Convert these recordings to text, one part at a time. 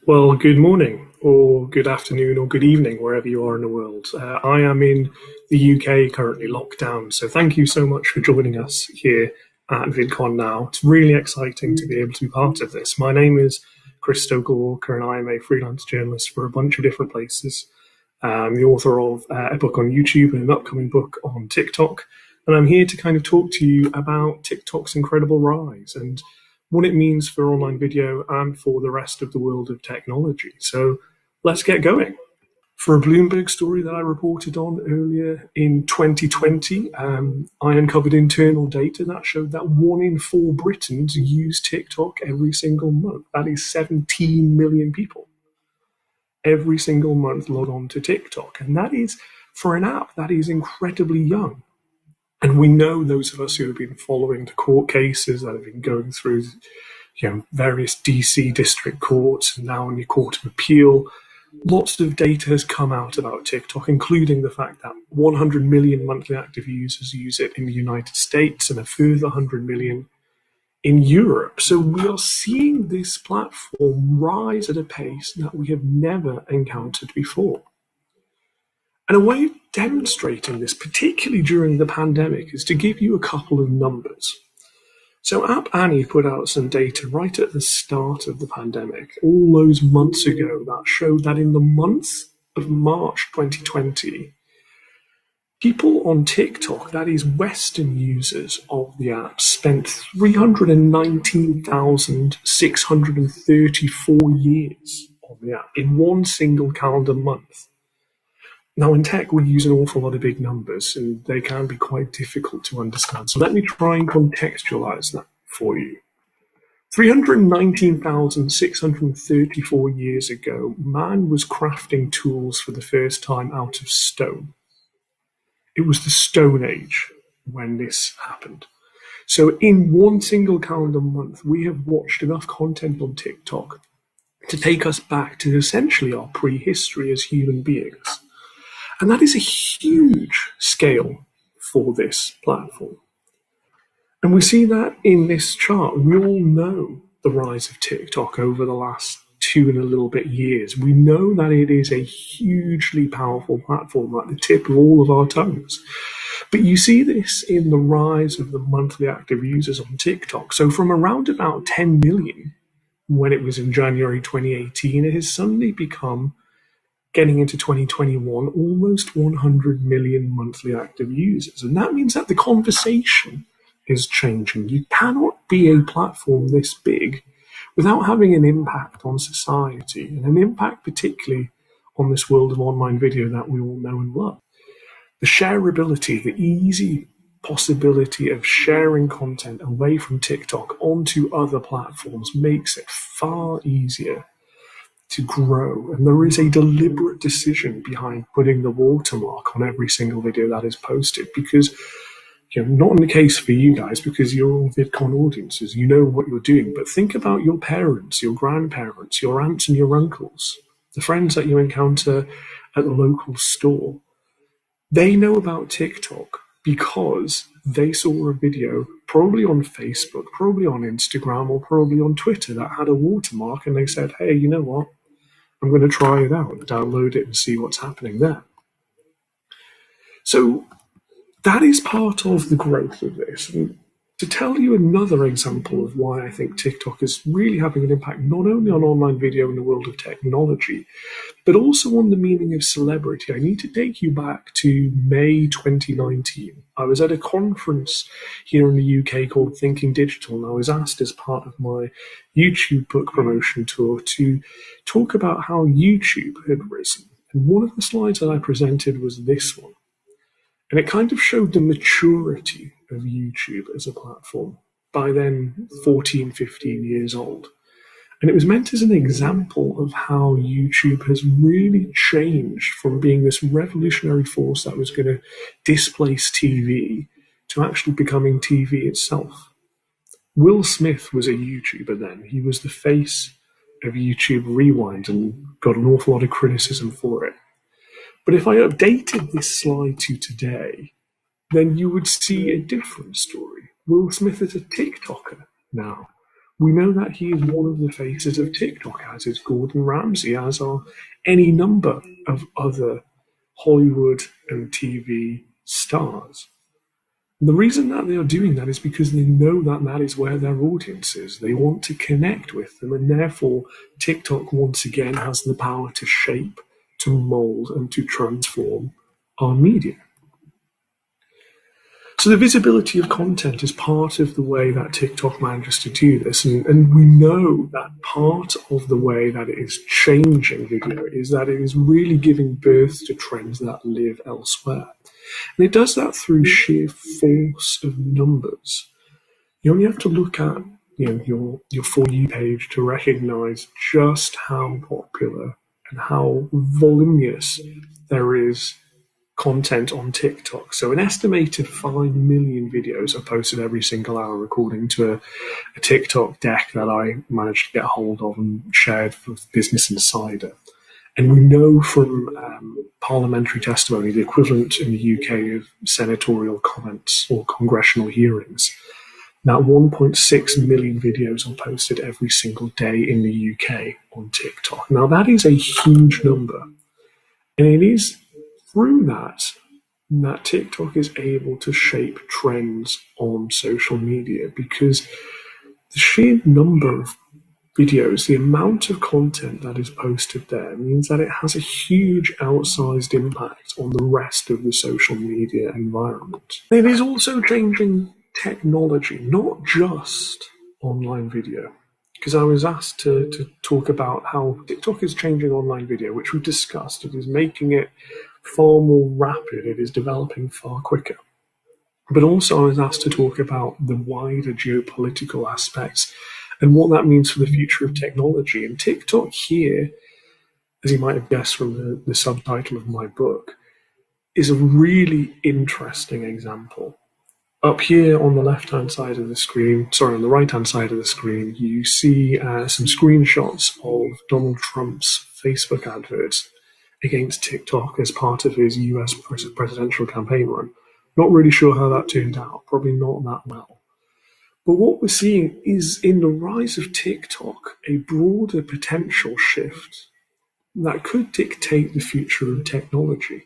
Well, good morning, or good afternoon, or good evening, wherever you are in the world. I am in the UK currently locked down, so thank you so much for joining us here at VidCon now. It's really exciting to be able to be part of this. My name is Chris Stoker-Walker, and I am a freelance journalist for a bunch of different places. I'm the author of a book on YouTube and an upcoming book on TikTok, and I'm here to kind of talk to you about TikTok's incredible rise and what it means for online video and for the rest of the world of technology. So let's get going. For a Bloomberg story that I reported on earlier in 2020, I uncovered internal data that showed that 1 in 4 Britons use TikTok every single month. That is 17 million people every single month log on to TikTok. And that is, for an app, that is incredibly young. And we know, those of us who have been following the court cases that have been going through, various DC district courts and now in the Court of Appeal, lots of data has come out about TikTok, including the fact that 100 million monthly active users use it in the United States and a further 100 million in Europe. So we are seeing this platform rise at a pace that we have never encountered before. And a way of demonstrating this, particularly during the pandemic, is to give you a couple of numbers. So App Annie put out some data right at the start of the pandemic, all those months ago, that showed that in the month of March 2020, people on TikTok, that is Western users of the app, spent 319,634 years on the app in one single calendar month. Now, in tech, we use an awful lot of big numbers, and they can be quite difficult to understand. So let me try and contextualize that for you. 319,634 years ago, man was crafting tools for the first time out of stone. It was the Stone Age when this happened. So in one single calendar month, we have watched enough content on TikTok to take us back to essentially our prehistory as human beings. And that is a huge scale for this platform. And we see that in this chart. We all know the rise of TikTok over the last 2 and a little bit years. We know that it is a hugely powerful platform at the tip of all of our tongues. But you see this in the rise of the monthly active users on TikTok. So from around about 10 million, when it was in January 2018, it has suddenly become, getting into 2021, almost 100 million monthly active users. And that means that the conversation is changing. You cannot be a platform this big without having an impact on society, and an impact particularly on this world of online video that we all know and love. The shareability, the easy possibility of sharing content away from TikTok onto other platforms makes it far easier to grow. And there is a deliberate decision behind putting the watermark on every single video that is posted, because not in the case for you guys, because you're all VidCon audiences, you know what you're doing, but think about your parents, your grandparents, your aunts and your uncles, the friends that you encounter at the local store. They know about TikTok because they saw a video, probably on Facebook, probably on Instagram, or probably on Twitter, that had a watermark, and they said, hey, you know what? I'm going to try it out, download it and see what's happening there. So that is part of the growth of this. And to tell you another example of why I think TikTok is really having an impact, not only on online video in the world of technology, but also on the meaning of celebrity, I need to take you back to May 2019. I was at a conference here in the UK called Thinking Digital, and I was asked as part of my YouTube book promotion tour to talk about how YouTube had risen. And one of the slides that I presented was this one. And it kind of showed the maturity of YouTube as a platform, by then 14, 15 years old. And it was meant as an example of how YouTube has really changed from being this revolutionary force that was going to displace TV to actually becoming TV itself. Will Smith was a YouTuber then. He was the face of YouTube Rewind and got an awful lot of criticism for it. But if I updated this slide to today, then you would see a different story. Will Smith is a TikToker now. We know that he is one of the faces of TikTok, as is Gordon Ramsay, as are any number of other Hollywood and TV stars. The reason that they are doing that is because they know that that is where their audience is. They want to connect with them, and therefore TikTok once again has the power to shape, to mold, and to transform our media. So the visibility of content is part of the way that TikTok manages to do this. And we know that part of the way that it is changing video is that it is really giving birth to trends that live elsewhere. And it does that through sheer force of numbers. You only have to look at your For You page to recognize just how popular and how voluminous there is content on TikTok. So an estimated 5 million videos are posted every single hour, according to a TikTok deck that I managed to get hold of and shared with Business Insider. And we know from parliamentary testimony, the equivalent in the UK of senatorial comments or congressional hearings, that 1.6 million videos are posted every single day in the UK on TikTok. Now, that is a huge number. And it is through that TikTok is able to shape trends on social media, because the sheer number of videos, the amount of content that is posted there, means that it has a huge outsized impact on the rest of the social media environment. It is also changing technology, not just online video. Because I was asked to talk about how TikTok is changing online video, which we've discussed. It is making it far more rapid. It is developing far quicker. But also I was asked to talk about the wider geopolitical aspects and what that means for the future of technology. And TikTok here, as you might have guessed from the subtitle of my book, is a really interesting example. Up here on the left-hand side of the screen, on the right-hand side of the screen, you see some screenshots of Donald Trump's Facebook adverts against TikTok as part of his US presidential campaign run. Not really sure how that turned out, probably not that well. But what we're seeing is, in the rise of TikTok, a broader potential shift that could dictate the future of technology.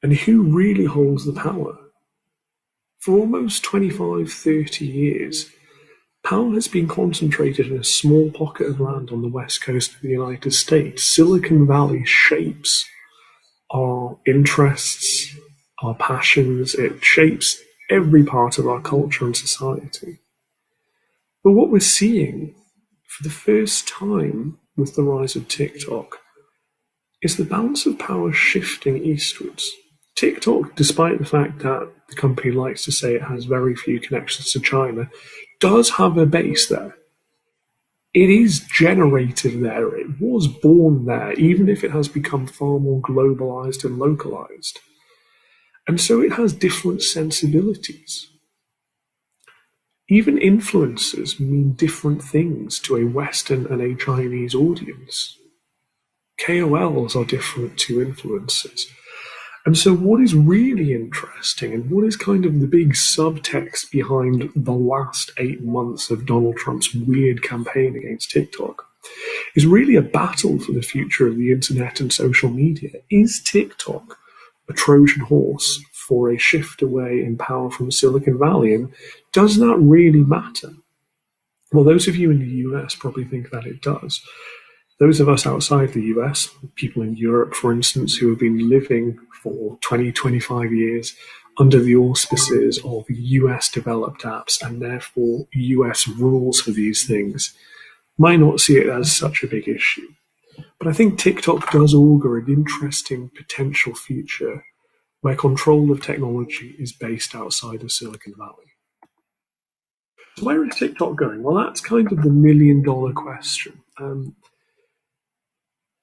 And who really holds the power? For almost 25, 30 years, power has been concentrated in a small pocket of land on the west coast of the United States. Silicon Valley shapes our interests, our passions. It shapes every part of our culture and society. But what we're seeing for the first time with the rise of TikTok is the balance of power shifting eastwards. TikTok, despite the fact that the company likes to say it has very few connections to China, does have a base there. It is generated there. It was born there, even if it has become far more globalized and localized. And so it has different sensibilities. Even influencers mean different things to a Western and a Chinese audience. KOLs are different to influencers. And so what is really interesting, and what is kind of the big subtext behind the last 8 months of Donald Trump's weird campaign against TikTok, is really a battle for the future of the internet and social media. Is TikTok a Trojan horse for a shift away in power from Silicon Valley? And does that really matter? Well, those of you in the US probably think that it does. Those of us outside the US, people in Europe, for instance, who have been living for 20, 25 years under the auspices of US developed apps and therefore US rules for these things, might not see it as such a big issue. But I think TikTok does augur an interesting potential future where control of technology is based outside of Silicon Valley. So where is TikTok going? Well, that's kind of the million-dollar question.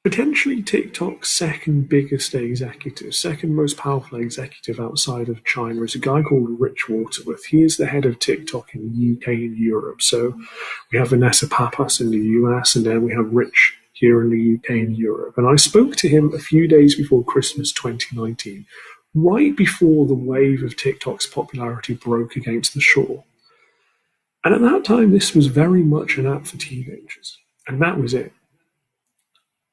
Potentially TikTok's second biggest executive, second most powerful executive outside of China, is a guy called Rich Waterworth. He is the head of TikTok in the UK and Europe. So we have Vanessa Pappas in the US, and then we have Rich here in the UK and Europe. And I spoke to him a few days before Christmas 2019, right before the wave of TikTok's popularity broke against the shore. And at that time, this was very much an app for teenagers. And that was it.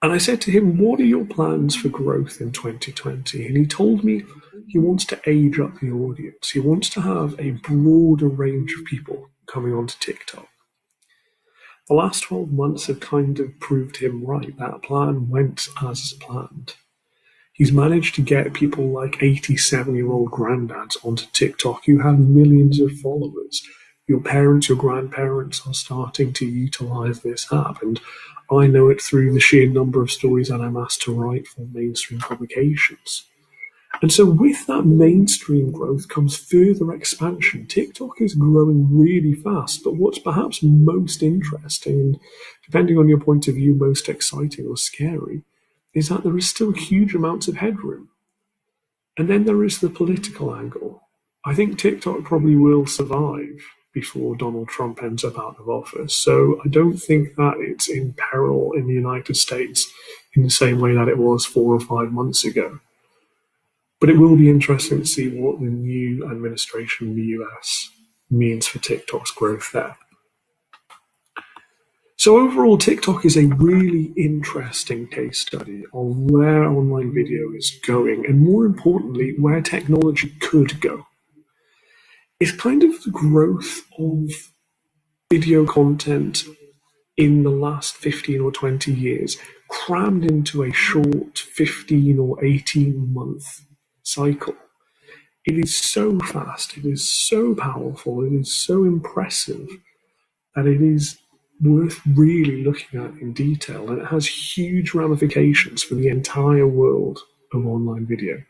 And I said to him, what are your plans for growth in 2020? And he told me he wants to age up the audience. He wants to have a broader range of people coming onto TikTok. The last 12 months have kind of proved him right. That plan went as planned. He's managed to get people like 87-year-old granddads onto TikTok who have millions of followers. Your parents, your grandparents are starting to utilize this app. And I know it through the sheer number of stories that I'm asked to write for mainstream publications. And so with that mainstream growth comes further expansion. TikTok is growing really fast, but what's perhaps most interesting, and depending on your point of view, most exciting or scary, is that there is still huge amounts of headroom. And then there is the political angle. I think TikTok probably will survive before Donald Trump ends up out of office. So I don't think that it's in peril in the United States in the same way that it was 4 or 5 months ago. But it will be interesting to see what the new administration in the US means for TikTok's growth there. So overall, TikTok is a really interesting case study on where online video is going, and more importantly, where technology could go. It's kind of the growth of video content in the last 15 or 20 years crammed into a short 15 or 18-month cycle. It is so fast, it is so powerful, it is so impressive that it is worth really looking at in detail, and it has huge ramifications for the entire world of online video.